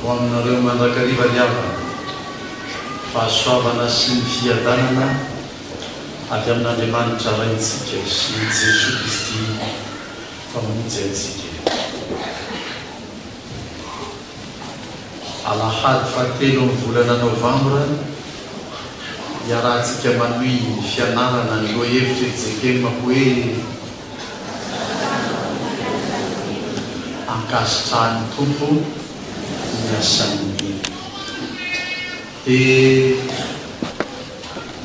ho aminareo mandrakariva liavana fahasoavana sy ny fiadanana avy amin'Andriamanitra raintsika sy ny Jesosy Kristy famonjy antsika. Alahady fahatelo amin'ny volana Novambra iarahantsika manohy ny fianarana ny lohahevitra ejekema hoe ankasitrahan'ny tompo ny asan'ny biby. Dia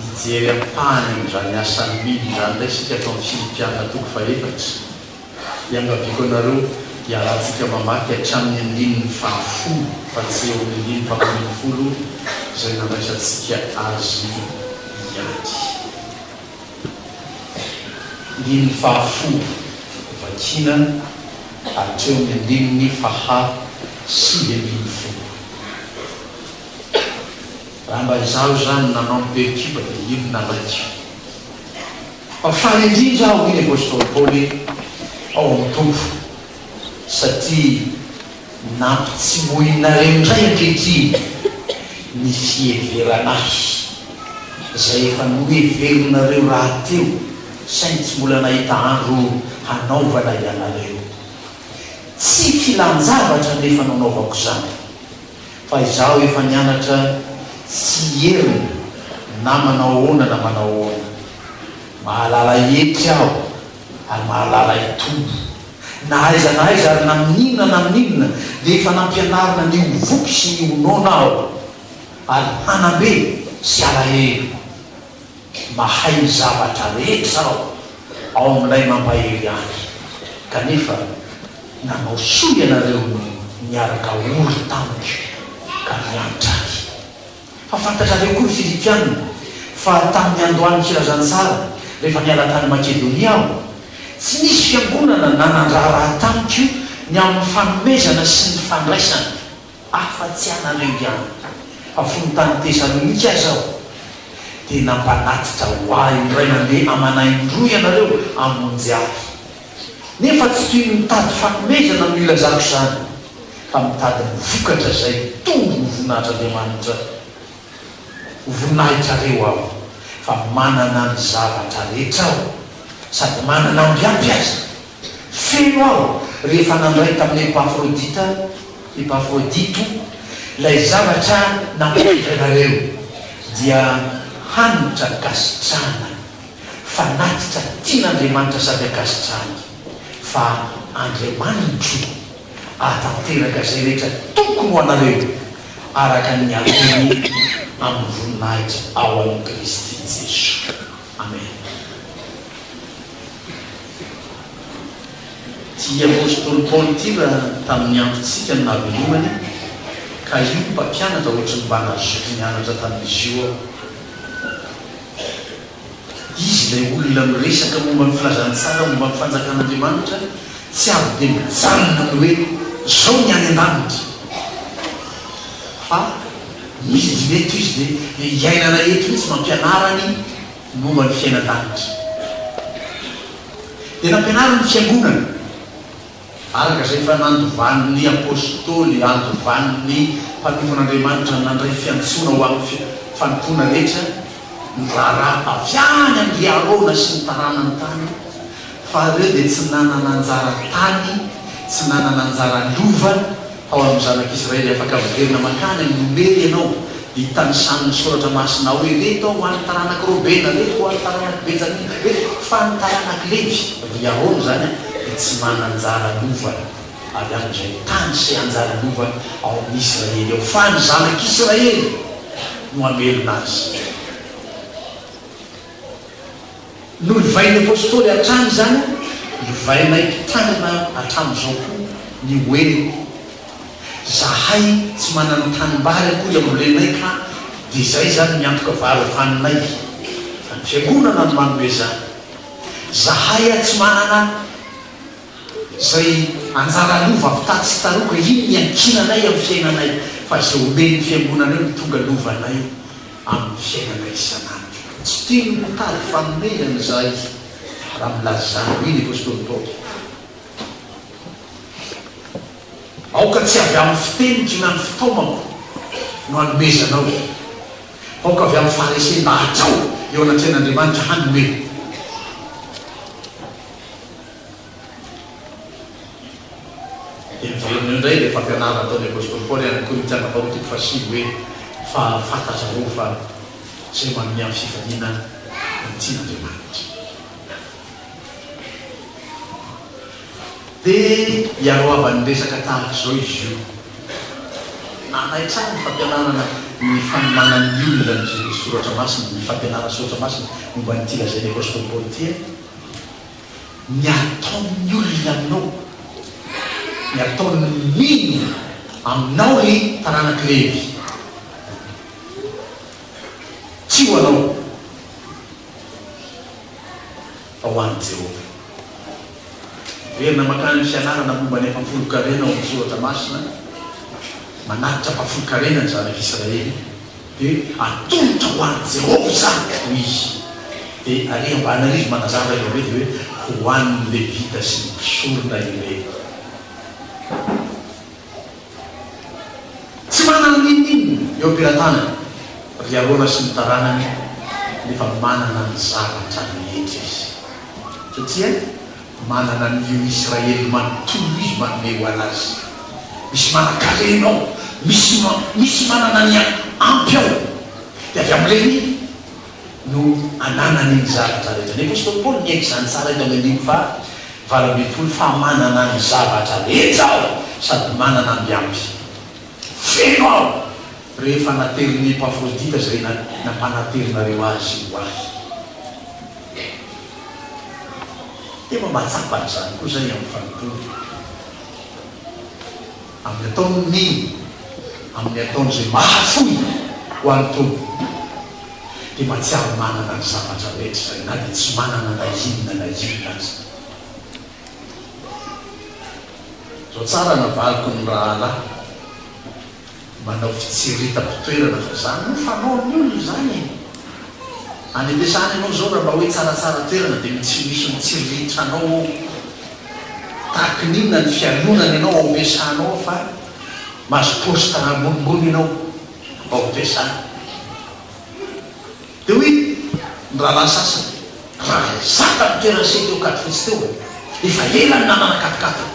hijery ampahany amin'izany asan'ny biby izany indray sika atao amin'ny Filipiana toko faefatra. Iangaviako anareo iarahantsika mamaky hatramin'ny andininy fahafolo fa tsy eo amin'ny andininy fahafolo izay nandraisantsika azy iady. Andininy fahafolo vakina hatreo amin'ny andininy sivy ambin'ny folo. Raha mba izaho zany nanao miperkiba dia ino nalaiko. Fa faly indrindra aho iny apôstôly Paoly ao amin'ny tompo satria nampitsimoinareo indray ankehitriny ny fieveranahy izay efa noheverinareo raha teo saingy tsy mbola nahita andro hanaovana ianareo. Tsy filan-javatra nefa nanaovako izany fa izaho efa nianatra tsy herina na manao ahoana na manao ahoana. Mahalala hety aho ary mahalala hitombo na aiza ary na mininona dia efa nampianarina ny ovoky sy ny onona aho ary hanambe sy alahelo. Mahay ny zavatra rehetra aho ao amin'ilay mampahery any kanefa nanao soa ianareo miaraka ory tamiko ka mianatra any. Fa fantatrareo koa ny Filipiana fa tamin'ny andohan'ny kirazantsara rehefa niala tany Makedonia aho tsy nisy fiangonana na nandraraha tamiko ny amin'ny fanomezana sy ny fandraisana afa-tsy anareo ihany. Fa fony tany Tesalonika aho dia nampanatitra ho ahy indray mandeha amanaindroa ianareo amonjy ahy. Nefa tsy toy ny mitady fanomezana no ilazako izany fa mitady mivokatra izay tonga ny voninahitran'Andriamanitra voninahitra-reo aho. Fa manana ny zavatra rehetra aho sady manana ambiampy azy feno aho rehefa nandray tamin'ny Epafrodito ilay zavatra nampianareo dia hanitra kasitrana fanatitra tian'Andriamanitra sady akasitrana fa Andriamanitra atanteraka izay rehetra tokony ho anareo araka ny alony amin'ny voninahitra ao amin'ny Kristy Jesosy. Amen. Ty apôstôly Paoly ty raha tamin'ny antotsika ny navelomany ka io mpampianatra ohatrany mba nazoto mianatra tamin'izy io aho. Izy ilay olona miresaka momba ny filazantsara momba ny fanjakan'Andriamanitra tsy avy dia mijanona ny hoe zao ny any an-danitra fa misy eto izy dia iainana eto mihitsy mampianarany momba ny fiainan-danitra. Dia nampianarany fiangonana araka izay fa nandovan'ny apôstôly andovan'ny mpanofon'Andriamanitra nandray fiantsoana ho amin'ny fanompoana rehetra ny raharaha avy any amin'ny arona sy ny taranany tany fa reo dia tsy nanana anjara tany tsy nanana anjara lova ao amin'ny zanak'Israely afaka miverina makany amin'ny nomely ianao dia hitanisan'ny soratra masina hoe reto ho an'ny taranaka Robena, reto ho an'ny taranaka Benjamina, reto fa ny taranaka Levy. Ry Arona zany dia tsy manan-jara lova avy amin'izay tany sy anjara lova ao amin'ny Israely ao fa ny zanak'Israely no amelona azy. No ivain'ny apôstôly hatrany zany ivainay mpitanana hatramin'izao koa ny hoe zahay tsy manana tanimbary akory amin'lenay ka dia izay zany miantoka vary hohaninay. Ny fiangonana no manome zany. Zahay tsy manana izay anjara lova avy sy taroka iny miankinanay amin'ny fiainanay fa izay omen'ny fiangonana eo ny tonga lovanay amin'ny fiainanay isanandro. Tsy tiany mitady fanomezana izahay raha milaza zany iny apôstôly Paoly. aoka tsy avy amin'ny fiteny tsy na ny fitaomako no hanomezanao, aoka avy amin'ny faharesenahatra ao eo anatren'Andriamanitra hanome. Dia miverina indray dia fampianarana ataony apôstôly Paoly any Korintiana fahatoko fahasivy hoe fa fantatrareo fa zay manome amin'ny fifaliana ny tian'Andriamanitra. Dia iaroavan'ny resaka tahaka izao izy io nanay tsara ny fampianarana ny fanomanan'ny olona ny soratra masina, ny fampianarana soratra masina momba ny ty lazain'ny apôstôly Paoly ty ny ataon'ny olona aminao, ny ataon'ny mino aminao ny taranaky levy tsy ho anao fa ho an'ny Jehova. Verina makany fianarana momba ny mpamfolon-karena ao amin'ny soratra masina, manatitra mpamfolon-karena ny zanak'Israely dia atolotra ho an'ny Jehova zany ho izy. Dia ary ambany ary izy manazava eo hoe dia hoe ho an'ny levita sy ny mpisorona ireny. Tsy manana ninonino eo am-piratana ry Arona sy ny taranany nefa manana ny zavatra rehetra izy, satria manana n'io Israely manontolo izy manome ho anazy. Misy manankarenao, misy manana ny ampy ao, dia avy amin'ireny no ananany ny zavatra rehetra. Ny apôstôly Paoly niaiky izany tsara eo amin'ny valambinifolo fa manana ny zavatra rehetra ao sady manana ny ampy feno ao. Rehefa nateriny Epafrodita zay nampanaterina azy ho ahy. Dia mahatsapa zany koa zay amin'ny fanontolo, amin'ny ataony nino, amin'ny ataony zay mahafoy ho an'ny tompo, dia mahatsiaro manana ny zavatra rehetra zay na dia tsy manana na inona azy. Zao tsara navaliko ny rahalahy manao fitsirita-pitoerana fa zany no fanaony olona zany any ampiasany ianao zao raha mba hoe tsaratsara toerana dia tsy misy mitsiritra anao tahaky ninona ny fialonana ianao ao ampiasanao fa mahazo posta ambonimbony ianao ao ampiasana. Dia hoe ny rahalahy sasany raha zaka mitoerana se teo katy fotsy teo efa ela ny nanana katikata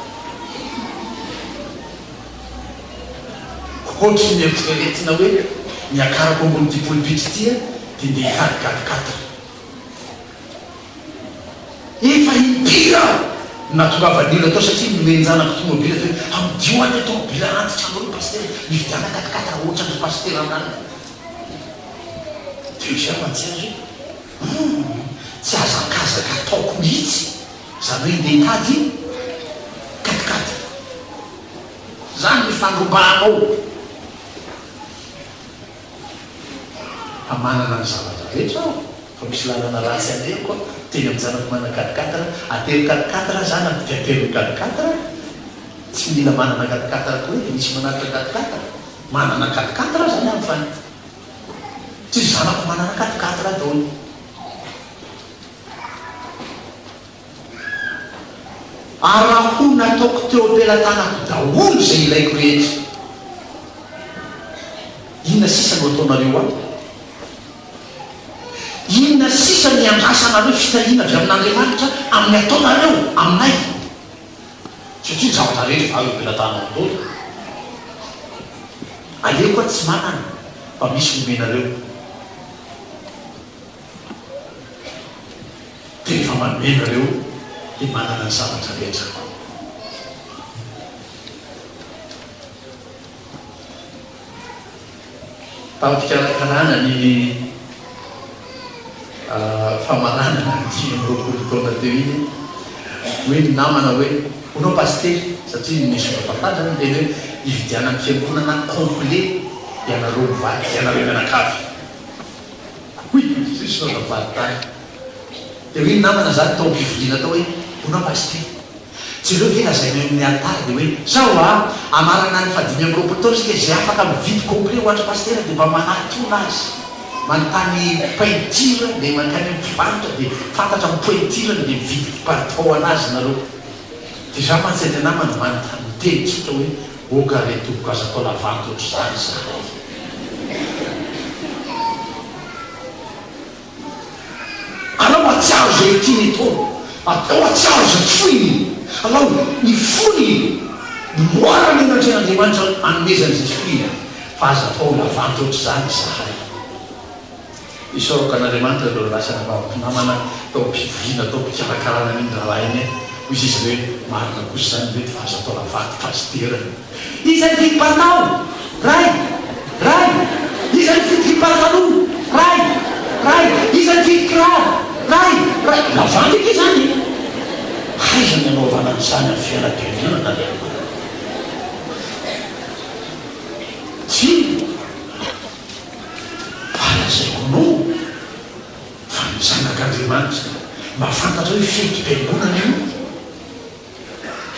ohatry ny eritreretina hoe niakarako ambony ty polipitra tia dia ndeha hikady katikata efa impira natongavanyolo atao satria nomenjanako tomobila hoe amdioany tomobila antitra anao pastera nividiana katikata raha ohatra ny pastera aminany dia izy ao antsy azy tsy azakazaka ataoko mihitsy zany hoe ndeha hikady katikata zany mifandrombahanao. Fa manana ny zavatra rehetra ao, fa misy lalana ratsy andeha koa teny amin'ny zanako manana katikatara atelo katikatara zany ampity atelo katikatara tsy mila manana katikatara koa dia misy manarika katikatara manana katikatara zany amin'ny fany tsy zanako manana katikatara daony. Araho nataoko teo am-pelatanako daholo zay ilaiko rehetra. Inona sisa no ataonareo ato? Inona sisa ny andrasanareo fitahina avy amin'Andriamanitra amin'ny ataonareo aminay? Satria zavatra rehetra avy am-pelatanako daholo aleoko a tsy manana fa misy nomenareo dia rehefa manomenareo dia manana ny zavatra rehetra. Tamin'fikarakarana ny famananana ny 5 taona teo iny hoe ny namana hoe honao pastely satria misy mampatanjana dia hoe hividiana ny fiangonana complet ianareo mivaky ianareo mianakavy hoy sisy navavady tany. Dia hoe namana zany tao am-pivoriana tao hoe honao pastely tsy reo ve lazaina amin'ny altara dia hoe sao amarana ny 5 taona sika zay afaka mividy complet ho andro pastera dia mba manatona azy manontany pointire dia mankany mpivarotra dia fantatra pointire dia mividy palitao anazy nareo. Dia za mantsy ny namana manontany mitenitsika hoe oka le toboko aza atao lavanto ohatry zany zahay alao atsiaro zay tiany atao atao atsiaro zay foiny alao ny fony moarany natrean'andriamanitra anomezany zay foiny fa aza atao lavanto ohatry zany zahay isoraka an'andriamanitra lo lasa navavako namana tao mpivina atao mpikarakarana ny raha iny hoy izy hoe marina kosa zany mety fa azo atao lavanto pasiterany izany fikim-patao ray izany fikim-pataloha ray izany fikiraro ray lavanto eky zany haizany anaovana an'izany amin'ny fianam-pianina tsy palazaikono fa mizanak'andriamanitra mba fantatra hoe feki-piangonana io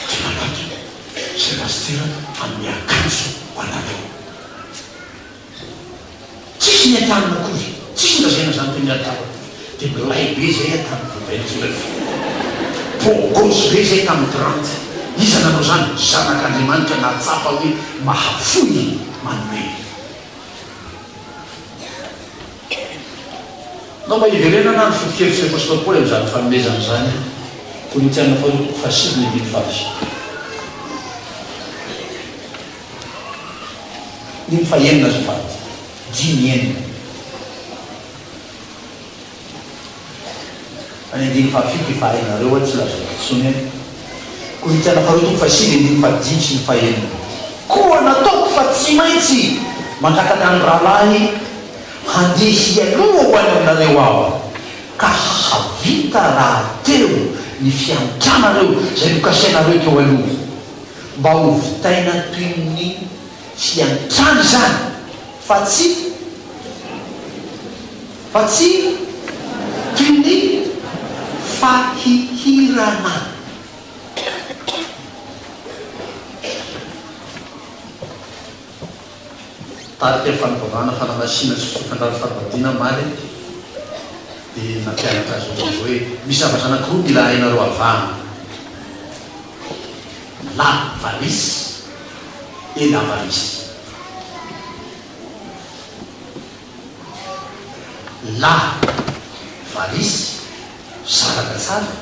tsy manato zay pastera amin'ny akanjo ho anareo tsisy ny atanana kozy tsisy ndrazana zany teny atana dia milay be zay atany pogosy be zay tamin'ny grante iza nanao zany zanak'andriamanitra natsapa hoe mahafoy manome nao mba iverena na ny fotokeritry apôstôly Paoly am'izany fanomezana zany Korintiana fasivy ny dimy favy dimy fahenina azo fady dimy enina any dimy fafito fahaenareo tsy laza tsony Korintiana faharoa fasivy dimy fadimy sy ny fahenina koa nataoko fa tsy maintsy mandrakaka ny rahalahy handesy aloha ho any aminareo aho ka havita raha teo ny fiantranareo zay nokasianareo teo aloha mba ho vitaina toy ny fiantrany zany fa tsy toy ny fahihirana tarika fanivavana fanamasina sy fifandraro fanavadiana maly dia nampianatra azy hoe misy zavatra anankiroa mila hainareo avana la varisy et l'avarisy la varisy saraka tsara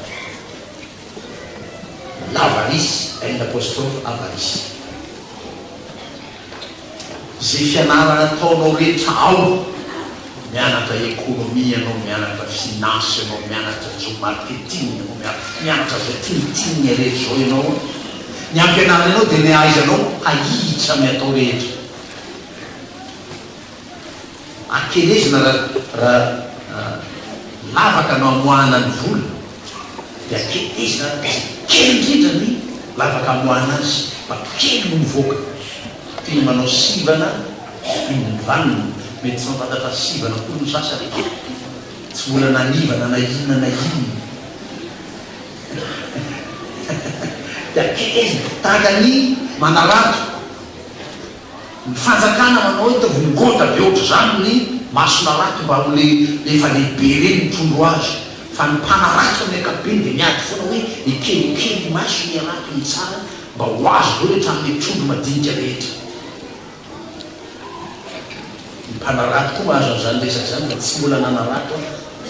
l'avarisy hainy apôstôly avarisy zay fianarana ataonao rehetra ao mianatra ekonomia anao mianatra finance anao mianatra zao marketing anao mianatra zay tinitiny rehetra zao ianao ny ampianarana anao dia ny aizanao ahihitra amy atao rehetra akelezina raha lavaka anao amoahana ny vola dia akelezina kely indrindra ny lavaka amoahana azy mba kely no mivoaka tiny manao sivana iny vanina mety tsy mampatatra sivana koa no sasany tsy mbola nanivana na inona na inona dia akelezina tahaka ny manarato ny fanjakana manao itaovonygota be ohatry zany ny masona rato mba amle efa lehibe reny mitondro azy fa ny mpanarato ny akabeny dia miady foana hoe ekelikely maso ny arato ny tsara mba ho azo eo rehetra amin'ny mitondro madinika rehetra mpanarato koa mahazo an'izany resaky zany fa tsy mbola nanarato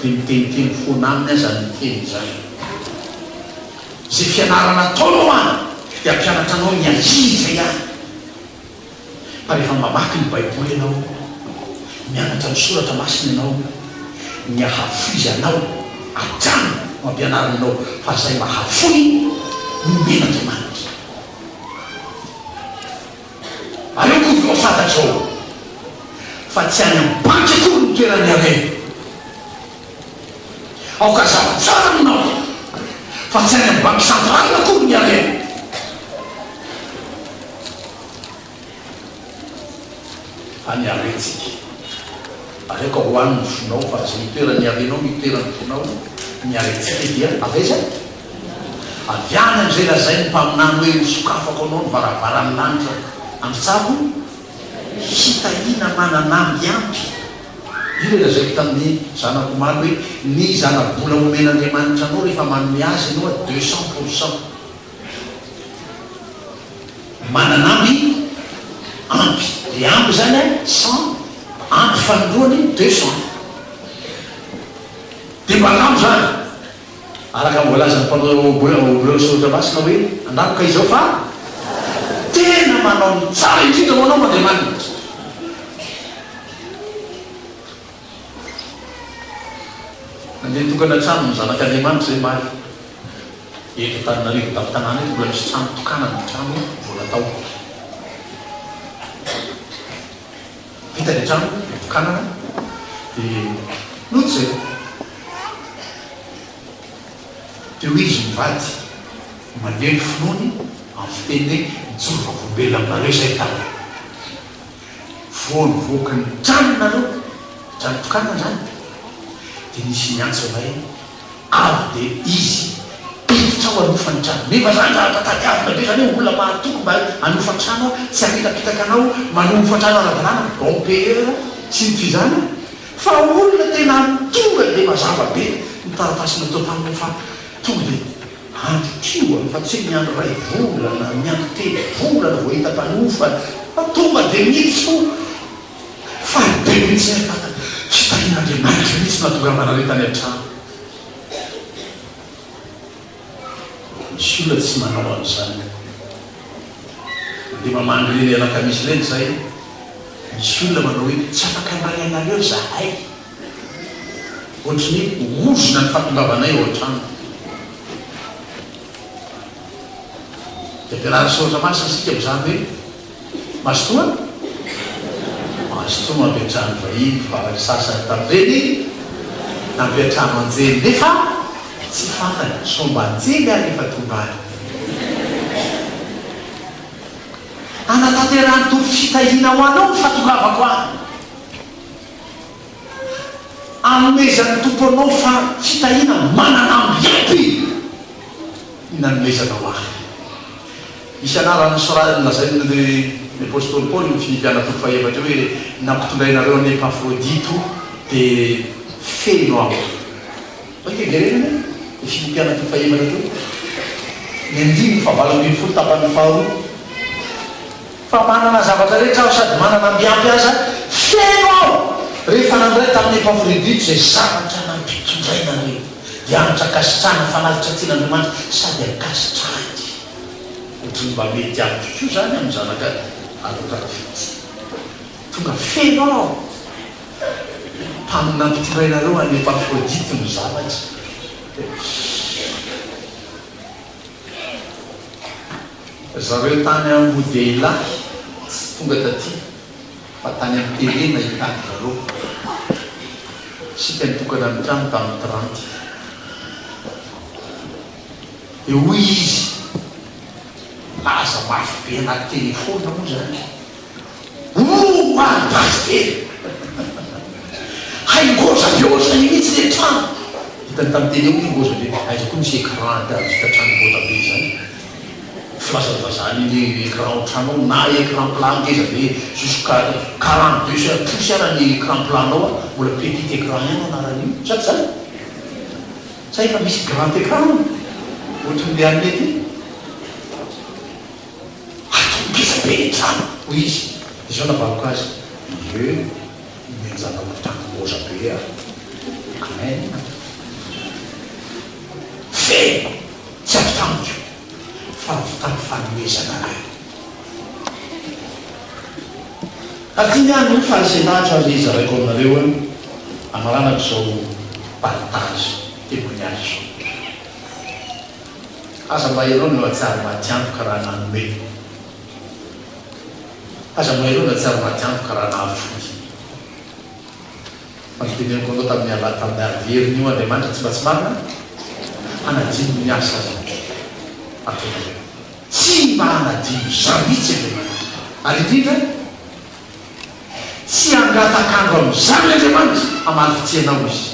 dia miteniteny foana aminy azy any miteny zany zay fianarana ataonao any dia ampianatra anao ny ahiza ihany fa rehefa mamaky ny baiboly ianao mianatra ny soratra masina ianao ny ahafoizy anao atrano mampianarananao fa zay mahafoy nomen'andriamanitra aleo koa vao fantatrao fa tsy any ambanky koa ny toerany areny aoka zavatsara aminao fa tsy any ambanky santralina koa ny areny any arentsika areka hoany ny fonao fa zay mitoerany arenao mitoerany fonao ny arentsika dia aveza aviany am'izay lazay ny mpaminany hoe misokafako anao ny varavarany lanitra amitsako hitahina mananamby ampy io le lazaiko tamin'ny zanako maly hoe ny zanabola omen'andriamanitra anao rehefa manome azy anao a 200%. mananamby ampy de ampy zany a 100 ampy fanindroany 200 de mbanamo zany araka mvolazany mpanao sotra masina hoe andamoka izao fa tena manao ny tsara indrindra manao mandriamanitra nandeha tokana trano ny zanak'andriamanitra zay maly eto Antananarivo tamin'ny tanàna eto mbola misy trano tokana ny trano mbola tao vita ny trano tokanana de noty zay teo izy mivady mandeha ny finoany amin'ny fiteny hoe mijoro vombela aminareo zay tao voany voaka ny tranonareo trano tokanana zany de nisy miantso anay avy de izy iditra ao anofany trano nefa zany rahatatakiavina be zany hoe olona mahatoko mba anofany trano tsy amitapitaka anao manofa trano arabanana bon payeur sy ny fizany fa olona tena tonga de mazava be mitaratasina tao taminy fa tonga de andro tio fa tsy miandro ray volana miandro telo volana vo hita mpanofa fa tonga de mitso fa be mihitsy fitahin'andriamanitra mihitsy mahatonga manaretany an-trano misy olona tsy manao an'izany de mamandry reny anakamisy reny zay misy olona manao hoe tsy afaka ambany anareo zahay ohatrany hoe ozona ny fahatongavanay ao an-trano de ampianary sotra masina sika mizany hoe mazotoa mazotoa mampiatrano vahiny fa sasany tamreny nampiatrano anjely nefa tsy fantany somba anjely any efa tombany anatanterahany tompy fitahina ho anao ny fatongavako any anomezany tompo anao fa fitahina manana ambiepy nanomezanao any misy anarany sorany lazainy le apôstôly Paoly ny finipiana tompo faefatra hoe nampitondrainareo ny Epafrodito de feno aho oke gerenany ny finipiana tompo faefatra to ny andimy fa 20 tapany faharoa fa manana zavatra rehetra aho sady manana ambiampy aza feno aho rehefa nandray tamin'ny Epafrodito zay zavatra nampitondrainareo de anitra akasitrana fanavitra tian'Andriamanitra sady akasitrany ohatrany mba mety avy ko zany amin'ny zanaka alokakafitsy tonga feno aho tamina nampitondrainareo any Epafrodito ny zavatra zareo tany amodela tsy tonga taty fa tany amin'ny telena hitany zareo sika nitokana amin'ny trano tamin'ny 30 eo izy laza mafy be anaty telefôna moa zany pasitely haingoza bioza mihitsy le trano hitany tamin'ny tele eo ingoza be aiza koa misy écran vita trano goza be zany filazavazany iny écran trano na écran plat ngeza be jusqu'à 42 heures poussière ny écran planao mbola petit écran ihany anaran'io sady zany sa efa misy grand écran ohatrany le anety atongeza be ny trano hoy izy de zao navaloko azy e menjanao trano goza be a amen fe tsy avy tamiko fa avy tamy fanomezana raha atiny any ny farisenahitra azy izy araiko aminareo amaranako zao partage témoignage aza maheroa no atsary matiantoka raha nanome aza maheroa no atsary matiantoka raha nahafoy faniteneniko anao tamin'ny ala tamin'ny arieriny io Andriamanitra tsy mba tsy marina anadimy ny asa atonareo tsy mba anadimy zamitsy Andriamanitra ary indrindra tsy angatakandro am'izany Andriamanitra amalifitianao izy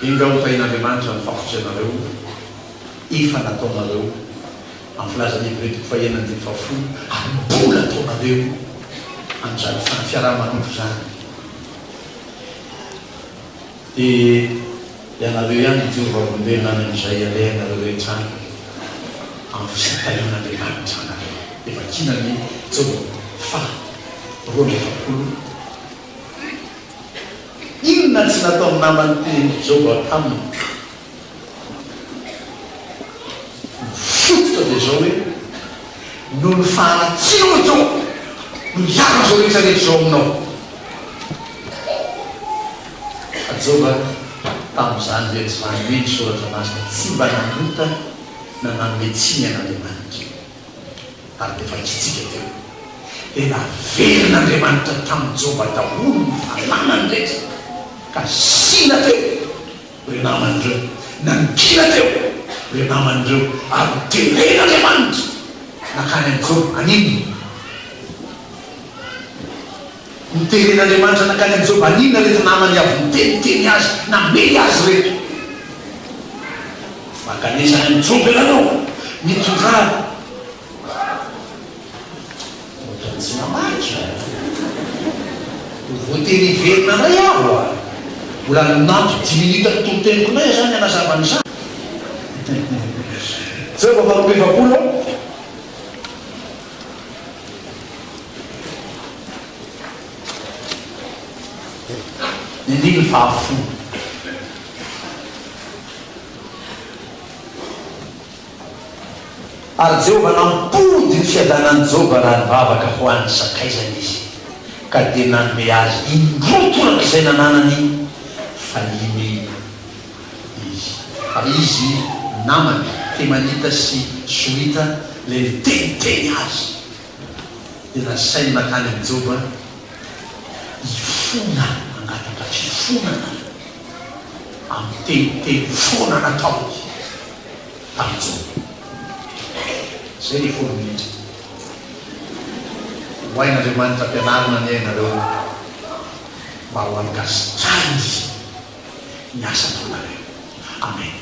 inga hotain'Andriamanitra ny fafotsianareo efa nataonareo amin'ny filazany Hébreu 1:10 ary mbola ataonareo amin'izany fiaraha-manofo zany ianareo ihany itiavavelona any amin'izay alehanareo rehetrany amin'ny fisakaion'andriamanitra anareo efa kinany jehova fa roa efapolo inona tsy natao namany teny jehova taminy fototra dia zao hoe no ny faharatsino zao no iaro zao rehetrarehetra zao aminao jehova tamin'izany rehetra zany hoe ny soratra anazy tsy mba nanota na nanome-tsiny an'andriamanitra ary dia fakitsika teo tena velon'andriamanitra tamin'ny jehova daholo ny fahalanany rehetra ka sina teo reo naman'ireo nanikina teo reo naman'ireo ary teren'andriamanitra nakany amin'ny jehova anino niteren'andriamanitra nakany amin'ny jehova anina rehetra namany avy niteniteny azy namely azy rehetra makanesany amin'ny jehova ianao mitondrady ohatra tsy mamaritra voateny iverina ray aho a mbola nato 10 minitra toteniko nay zany anazavan'izany jehova farombefapolo nindiny fahafolo ary jehova nampody ny fiadanan'i jehova raha nivavaka ho an'ny sakaizany izy ka dia nanome azy indrotoraka izay nananany fa iny izy fa izy namany temanita sy sohita le niteniteny azy dia nasainy nakany amin'ny jehova ifona angataka fifonana amin'ny teniteny fona natao tamin'ny jehova zay ny folo minitra hoain'andriamanitra ampianarina ny ainareo mba ho anikasitrany izy ny asa taonareo amen